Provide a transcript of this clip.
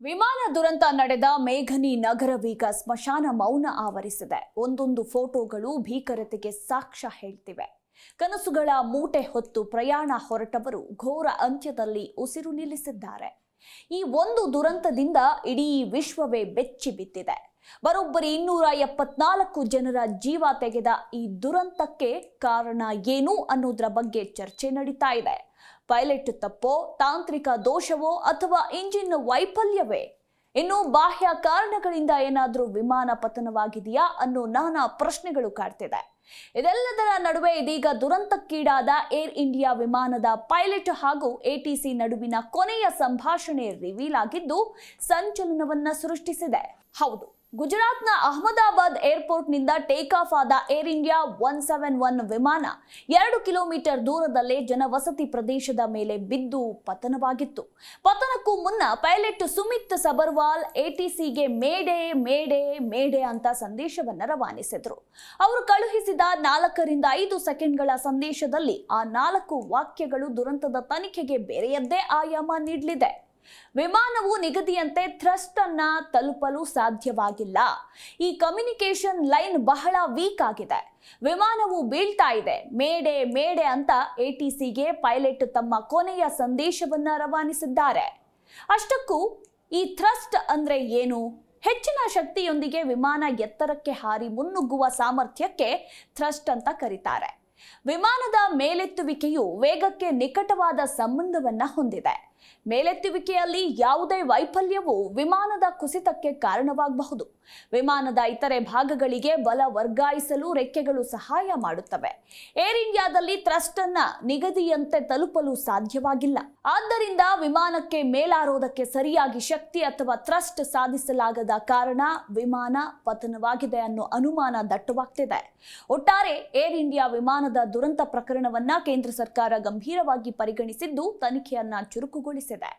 ವಿಮಾನ ದುರಂತ ನಡೆದ ಮೇಘನಿ ನಗರವೀಗ ಸ್ಮಶಾನ ಮೌನ ಆವರಿಸಿದೆ. ಒಂದೊಂದು ಫೋಟೋಗಳು ಭೀಕರತೆಗೆ ಸಾಕ್ಷ್ಯ ಹೇಳ್ತಿವೆ. ಕನಸುಗಳ ಮೂಟೆ ಹೊತ್ತು ಪ್ರಯಾಣ ಹೊರಟವರು ಘೋರ ಅಂತ್ಯದಲ್ಲಿ ಉಸಿರು ನಿಲ್ಲಿಸಿದ್ದಾರೆ. ಈ ಒಂದು ದುರಂತದಿಂದ ಇಡೀ ವಿಶ್ವವೇ ಬೆಚ್ಚಿ ಬಿದ್ದಿದೆ. ಬರೋಬ್ಬರಿ 274 ಜನರ ಜೀವ ತೆಗೆದ ಈ ದುರಂತಕ್ಕೆ ಕಾರಣ ಏನು ಅನ್ನೋದ್ರ ಬಗ್ಗೆ ಚರ್ಚೆ ನಡೀತಾ ಇದೆ. ಪೈಲಟ್ ತಪ್ಪೋ, ತಾಂತ್ರಿಕ ದೋಷವೋ ಅಥವಾ ಇಂಜಿನ್ ವೈಫಲ್ಯವೇ? ಇನ್ನು ಬಾಹ್ಯ ಕಾರಣಗಳಿಂದ ಏನಾದರೂ ವಿಮಾನ ಪತನವಾಗಿದೆಯಾ ಅನ್ನೋ ನಾನಾ ಪ್ರಶ್ನೆಗಳು ಕಾಡ್ತಿದೆ. ಇದೆಲ್ಲದರ ನಡುವೆ ಇದೀಗ ದುರಂತಕ್ಕೀಡಾದ ಏರ್ ಇಂಡಿಯಾ ವಿಮಾನದ ಪೈಲಟ್ ಹಾಗೂ ಎಟಿಸಿ ನಡುವಿನ ಕೊನೆಯ ಸಂಭಾಷಣೆ ರಿವೀಲ್ ಆಗಿದ್ದು ಸಂಚಲನವನ್ನ ಸೃಷ್ಟಿಸಿದೆ. ಹೌದು, ಗುಜರಾತ್ನ ಅಹಮದಾಬಾದ್ ಏರ್ಪೋರ್ಟ್ನಿಂದ ಟೇಕ್ ಆಫ್ ಆದ ಏರ್ ಇಂಡಿಯಾ 171 ವಿಮಾನ 2 ಕಿಲೋಮೀಟರ್ ದೂರದಲ್ಲೇ ಜನವಸತಿ ಪ್ರದೇಶದ ಮೇಲೆ ಬಿದ್ದು ಪತನವಾಗಿತ್ತು. ಪತನಕ್ಕೂ ಮುನ್ನ ಪೈಲಟ್ ಸುಮಿತ್ ಸಬರ್ವಾಲ್ ಎಟಿಸಿಗೆ ಮೇಡೆ ಮೇಡೆ ಮೇಡೆ ಅಂತ ಸಂದೇಶವನ್ನ ರವಾನಿಸಿದ್ರು. ಅವರು ಕಳುಹಿಸಿದ 4 ರಿಂದ 5 ಸೆಕೆಂಡ್ಗಳ ಸಂದೇಶದಲ್ಲಿ ಆ 4 ವಾಕ್ಯಗಳು ದುರಂತದ ತನಿಖೆಗೆ ಬೇರೆಯದ್ದೇ ಆಯಾಮ ನೀಡಲಿದೆ. ವಿಮಾನವು ನಿಗದಿಯಂತೆ ಥ್ರಸ್ಟ್ ಅನ್ನ ತಲುಪಲು ಸಾಧ್ಯವಾಗಿಲ್ಲ. ಈ ಕಮ್ಯುನಿಕೇಶನ್ ಲೈನ್ ಬಹಳ ವೀಕ್ ಆಗಿದೆ. ವಿಮಾನವು ಬೀಳ್ತಾ ಇದೆ, ಮೇಡೆ ಮೇಡೆ ಅಂತ ಎಟಿಸಿಗೆ ಪೈಲಟ್ ತಮ್ಮ ಕೊನೆಯ ಸಂದೇಶವನ್ನ ರವಾನಿಸಿದ್ದಾರೆ. ಅಷ್ಟಕ್ಕೂ ಈ ಥ್ರಸ್ಟ್ ಅಂದ್ರೆ ಏನು? ಹೆಚ್ಚಿನ ಶಕ್ತಿಯೊಂದಿಗೆ ವಿಮಾನ ಎತ್ತರಕ್ಕೆ ಹಾರಿ ಮುನ್ನುಗ್ಗುವ ಸಾಮರ್ಥ್ಯಕ್ಕೆ ಥ್ರಸ್ಟ್ ಅಂತ ಕರೀತಾರೆ. ವಿಮಾನದ ಮೇಲೆತ್ತುವಿಕೆಯು ವೇಗಕ್ಕೆ ನಿಕಟವಾದ ಸಂಬಂಧವನ್ನ ಹೊಂದಿದೆ. ಮೇಲೆತ್ತುವಿಕೆಯಲ್ಲಿ ಯಾವುದೇ ವೈಫಲ್ಯವು ವಿಮಾನದ ಕುಸಿತಕ್ಕೆ ಕಾರಣವಾಗಬಹುದು. ವಿಮಾನದ ಇತರೆ ಭಾಗಗಳಿಗೆ ಬಲ ವರ್ಗಾಯಿಸಲು ರೆಕ್ಕೆಗಳು ಸಹಾಯ ಮಾಡುತ್ತವೆ. ಏರ್ ಇಂಡಿಯಾದಲ್ಲಿ ಥ್ರಸ್ಟ್ ಅನ್ನ ನಿಗದಿಯಂತೆ ತಲುಪಲು ಸಾಧ್ಯವಾಗಿಲ್ಲ. ಆದ್ದರಿಂದ ವಿಮಾನಕ್ಕೆ ಮೇಲಾರೋದಕ್ಕೆ ಸರಿಯಾಗಿ ಶಕ್ತಿ ಅಥವಾ ಥ್ರಸ್ಟ್ ಸಾಧಿಸಲಾಗದ ಕಾರಣ ವಿಮಾನ ಪತನವಾಗಿದೆ ಅನ್ನೋ ಅನುಮಾನ ದಟ್ಟವಾಗ್ತಿದೆ. ಒಟ್ಟಾರೆ ಏರ್ ಇಂಡಿಯಾ ವಿಮಾನದ ದುರಂತ ಪ್ರಕರಣವನ್ನ ಕೇಂದ್ರ ಸರ್ಕಾರ ಗಂಭೀರವಾಗಿ ಪರಿಗಣಿಸಿದ್ದು ತನಿಖೆಯನ್ನ ಚುರುಕುಗೊಳಿಸಿದೆ.